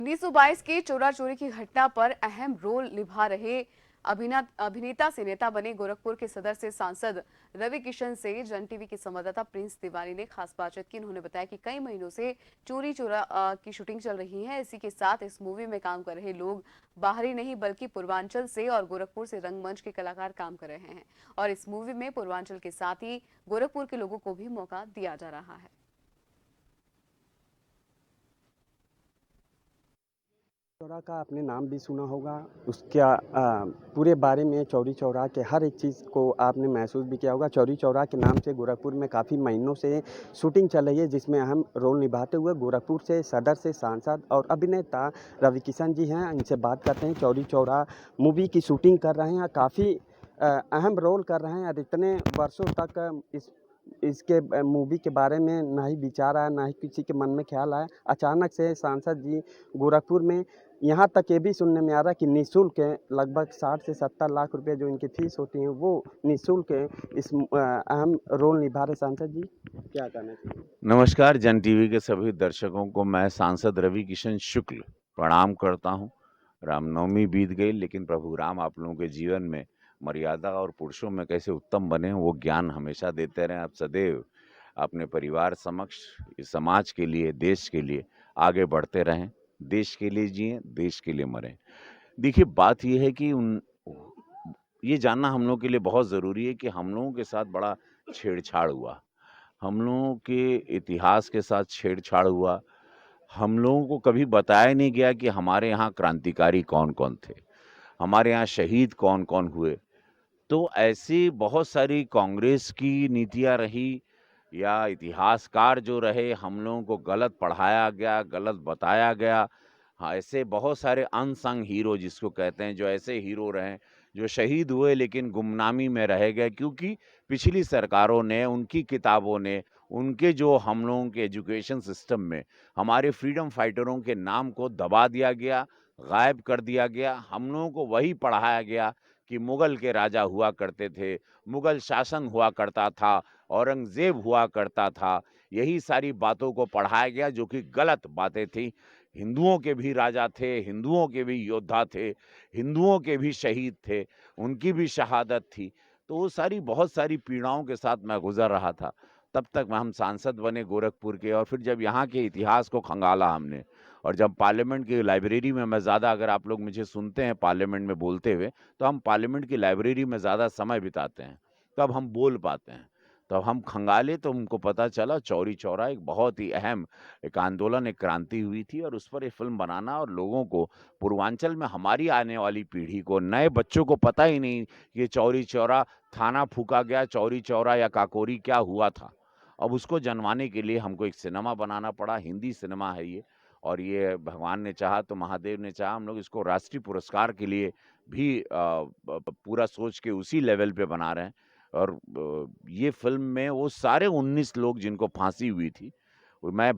1922 की चोरा चोरी की घटना पर अहम रोल निभा रहे अभिनेता से नेता बने गोरखपुर के सदर से सांसद रवि किशन से जन टीवी के संवाददाता प्रिंस तिवारी ने खास बातचीत की। उन्होंने बताया कि कई महीनों से चोरी चोरा की शूटिंग चल रही है। इसी के साथ इस मूवी में काम कर रहे लोग बाहरी नहीं बल्कि पूर्वांचल से और गोरखपुर से रंगमंच के कलाकार काम कर रहे हैं और इस मूवी में पूर्वांचल के साथ ही गोरखपुर के लोगों को भी मौका दिया जा रहा है। चौरा का आपने नाम भी सुना होगा। उसका पूरे बारे में चौरी चौरा के हर एक चीज़ को आपने महसूस भी किया होगा। चौरी चौरा के नाम से गोरखपुर में काफ़ी महीनों से शूटिंग चल रही है, जिसमें अहम रोल निभाते हुए गोरखपुर से सदर से सांसद और अभिनेता रवि किशन जी हैं। इनसे बात करते हैं। चौरी चौरा मूवी की शूटिंग कर रहे हैं, काफ़ी अहम रोल कर रहे हैं और इतने वर्षों तक इसके मूवी के बारे में ना ही विचार आया, ना ही किसी के मन में ख्याल आया। अचानक से सांसद जी गोरखपुर में, यहाँ तक ये भी सुनने में आ रहा है कि निःशुल्क लगभग 60 से 70 लाख रुपए जो इनकी फीस होती है वो निःशुल्क इस अहम रोल निभा रहे। सांसद जी, क्या कहना चाहिए? नमस्कार, जन टीवी के सभी दर्शकों को मैं सांसद रवि किशन शुक्ल प्रणाम करता हूं। रामनवमी बीत गई, लेकिन प्रभु राम आप लोगों के जीवन में मर्यादा और पुरुषों में कैसे उत्तम बने वो ज्ञान हमेशा देते रहें। आप सदैव अपने परिवार समक्ष इस समाज के लिए, देश के लिए आगे बढ़ते रहें। देश के लिए जिएं, देश के लिए मरें। देखिए, बात ये है कि ये जानना हम लोगों के लिए बहुत ज़रूरी है कि हम लोगों के साथ बड़ा छेड़छाड़ हुआ। हम लोगों के इतिहास के साथ छेड़छाड़ हुआ। हम लोगों को कभी बताया नहीं गया कि हमारे यहाँ क्रांतिकारी कौन-कौन थे, हमारे यहाँ शहीद कौन-कौन हुए। तो ऐसी बहुत सारी कांग्रेस की नीतियाँ रही या इतिहासकार जो रहे, हम लोगों को गलत पढ़ाया गया, गलत बताया गया। हाँ, ऐसे बहुत सारे अनसंग हीरो जिसको कहते हैं, जो ऐसे हीरो रहे, जो शहीद हुए लेकिन गुमनामी में रह गए, क्योंकि पिछली सरकारों ने, उनकी किताबों ने, उनके जो हम लोगों के एजुकेशन सिस्टम में हमारे फ्रीडम फाइटरों के नाम को दबा दिया गया, गायब कर दिया गया। हम लोगों को वही पढ़ाया गया कि मुगल के राजा हुआ करते थे, मुगल शासन हुआ करता था, औरंगज़ेब हुआ करता था। यही सारी बातों को पढ़ाया गया, जो कि गलत बातें थी। हिंदुओं के भी राजा थे, हिंदुओं के भी योद्धा थे, हिंदुओं के भी शहीद थे, उनकी भी शहादत थी। तो वो सारी बहुत सारी पीड़ाओं के साथ मैं गुज़र रहा था। तब तक हम सांसद बने गोरखपुर के, और फिर जब यहाँ के इतिहास को खंगाला हमने, और जब पार्लियामेंट की लाइब्रेरी में मैं ज़्यादा, अगर आप लोग मुझे सुनते हैं पार्लियामेंट में बोलते हुए, तो हम पार्लियामेंट की लाइब्रेरी में ज़्यादा समय बिताते हैं, तब हम बोल पाते हैं। तब हम खंगाले तो हमको पता चला चौरी चौरा एक बहुत ही अहम एक आंदोलन, एक क्रांति हुई थी, और उस पर एक फ़िल्म बनाना, और लोगों को, पूर्वांचल में हमारी आने वाली पीढ़ी को, नए बच्चों को पता ही नहीं कि चौरी चौरा थाना फूँका गया, चौरी चौरा या काकोरी क्या हुआ था। अब उसको जनवाने के लिए हमको एक सिनेमा बनाना पड़ा, हिंदी सिनेमा है ये, और ये भगवान ने चाहा तो महादेव ने चाहा हम लोग इसको राष्ट्रीय पुरस्कार के लिए भी पूरा सोच के उसी लेवल पे बना रहे हैं। और ये फ़िल्म में वो सारे 19 लोग जिनको फांसी हुई थी, मैं